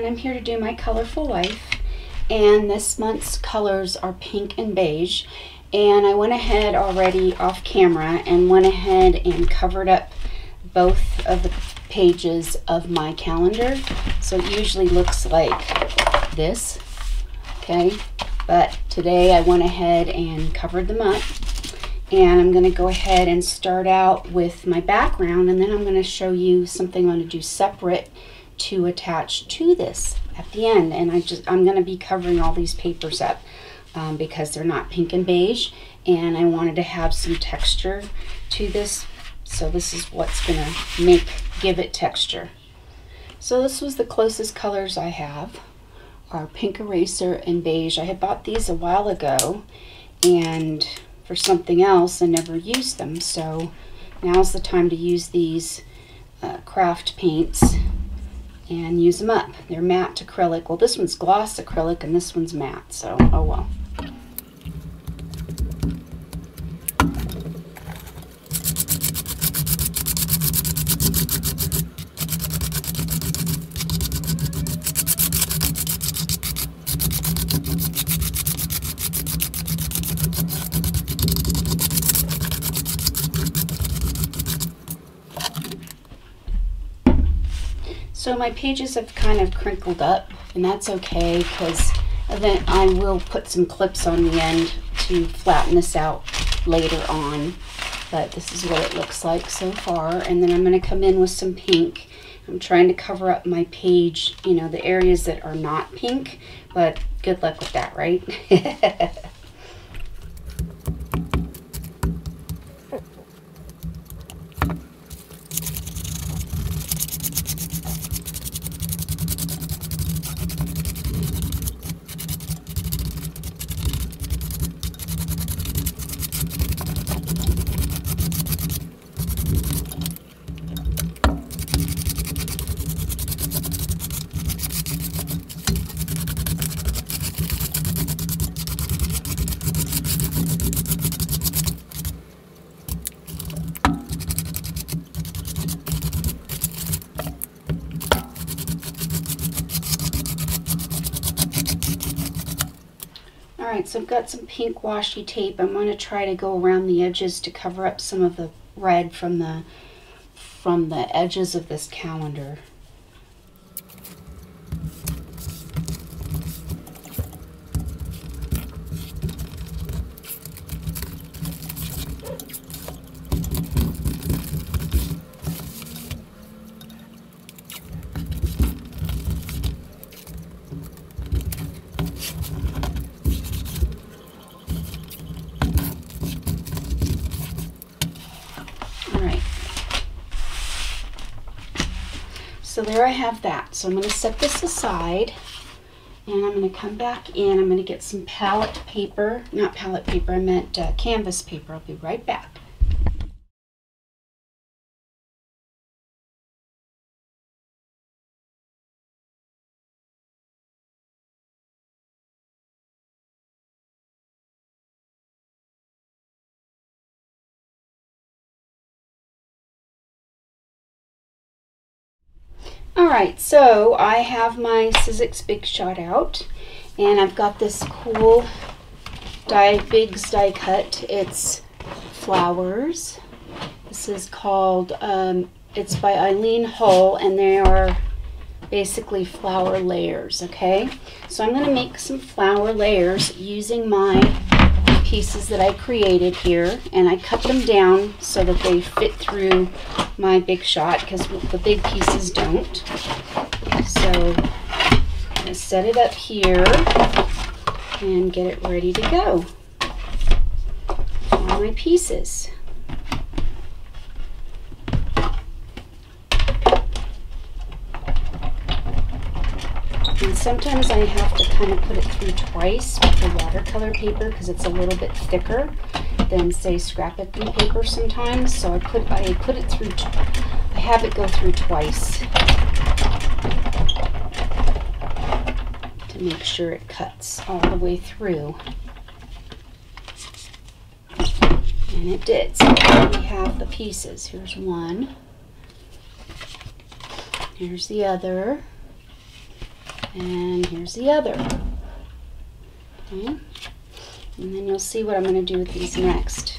and I'm here to do my colorful life, and this month's colors are pink and beige. And I went ahead already off camera and went ahead and covered up both of the pages of my calendar, so it usually looks like this, okay? But today I went ahead and covered them up, and I'm going to go ahead and start out with my background, and then I'm going to show you something I'm going to do separate to attach to this at the end. And I'm going to be covering all these papers up because they're not pink and beige, and I wanted to have some texture to this, so this is what's going to give it texture. So this was the closest colors I have, are pink eraser and beige. I had bought these a while ago and for something else and never used them, so now's the time to use these craft paints and use them up. They're matte acrylic. Well, this one's gloss acrylic and this one's matte, so oh well. So my pages have kind of crinkled up, and that's okay because then I will put some clips on the end to flatten this out later on. But this is what it looks like so far. And then I'm going to come in with some pink. I'm trying to cover up my page, you know, the areas that are not pink, but good luck with that, right? Alright, so I've got some pink washi tape. I'm going to try to go around the edges to cover up some of the red from the edges of this calendar. So there I have that. So I'm going to set this aside, and I'm going to come back in. I'm going to get some palette paper, not palette paper, I meant canvas paper. I'll be right back. Alright, so I have my Sizzix Big Shot out, and I've got this cool Big's die cut. It's flowers. This is called, it's by Ilene Hull, and they are basically flower layers, okay? So I'm going to make some flower layers using my pieces that I created here, and I cut them down so that they fit through my Big Shot because the big pieces don't. So I'm going to set it up here and get it ready to go. All my pieces. And sometimes I have to kind of put it through twice with the watercolor paper because it's a little bit thicker than, say, scrapbooking paper sometimes. So I have it go through twice to make sure it cuts all the way through. And it did. So here we have the pieces. Here's one. Here's the other. And here's the other. Okay. And then you'll see what I'm going to do with these next.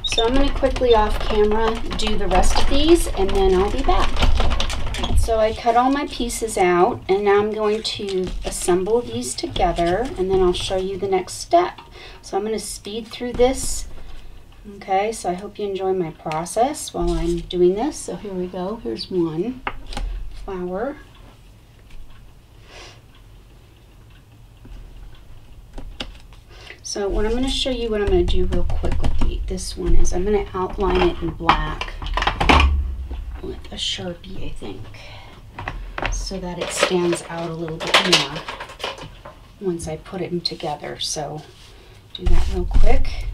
So I'm going to quickly off camera do the rest of these and then I'll be back. So I cut all my pieces out and now I'm going to assemble these together and then I'll show you the next step. So I'm going to speed through this. Okay, so I hope you enjoy my process while I'm doing this. So here we go. Here's one flower. So what I'm going to show you what I'm going to do real quick with this one is I'm going to outline it in black with a Sharpie, I think, so that it stands out a little bit more once I put them together. So do that real quick.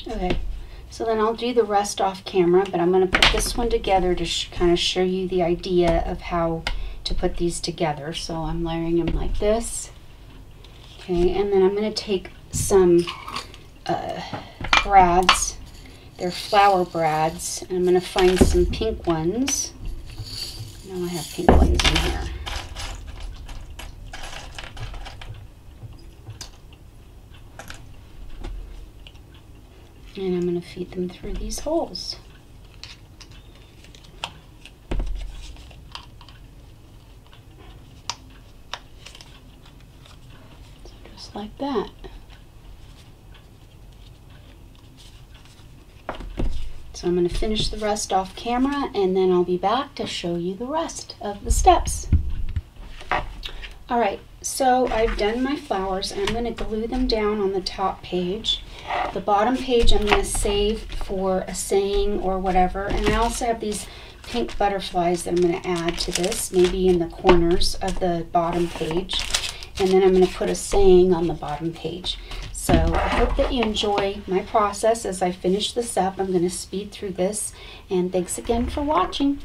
Okay, so then I'll do the rest off camera, but I'm going to put this one together to kind of show you the idea of how to put these together. So I'm layering them like this. Okay, and then I'm going to take some brads. They're flower brads, and I'm going to find some pink ones. I know I have pink ones in here. And I'm going to feed them through these holes. So just like that. So I'm going to finish the rest off camera and then I'll be back to show you the rest of the steps. Alright, so I've done my flowers and I'm going to glue them down on the top page. The bottom page I'm going to save for a saying or whatever, and I also have these pink butterflies that I'm going to add to this, maybe in the corners of the bottom page, and then I'm going to put a saying on the bottom page. So I hope that you enjoy my process as I finish this up. I'm going to speed through this, and thanks again for watching.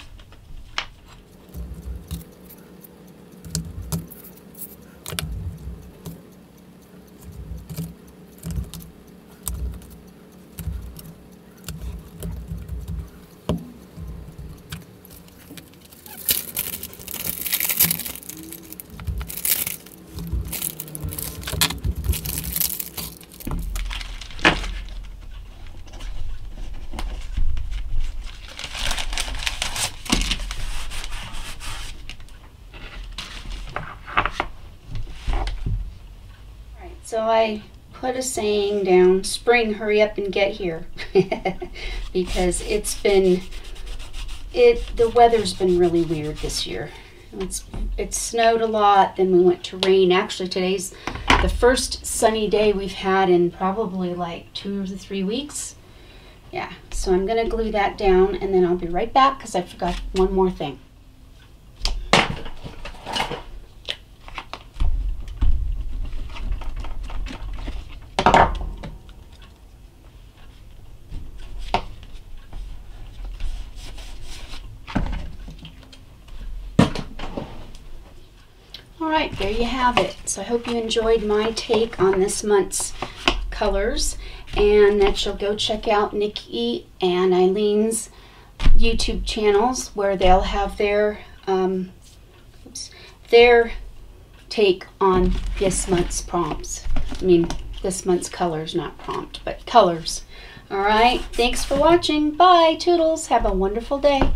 So I put a saying down, spring, hurry up and get here, because the weather's been really weird this year. It snowed a lot, then we went to rain. Actually, today's the first sunny day we've had in probably like 2 to 3 weeks. Yeah, so I'm gonna glue that down and then I'll be right back because I forgot one more thing. Alright, there you have it. So I hope you enjoyed my take on this month's colors, and that you'll go check out Nicky and Ilene's YouTube channels where they'll have their take on this month's prompts. I mean, this month's colors, not prompt, but colors. Alright, thanks for watching. Bye, toodles. Have a wonderful day.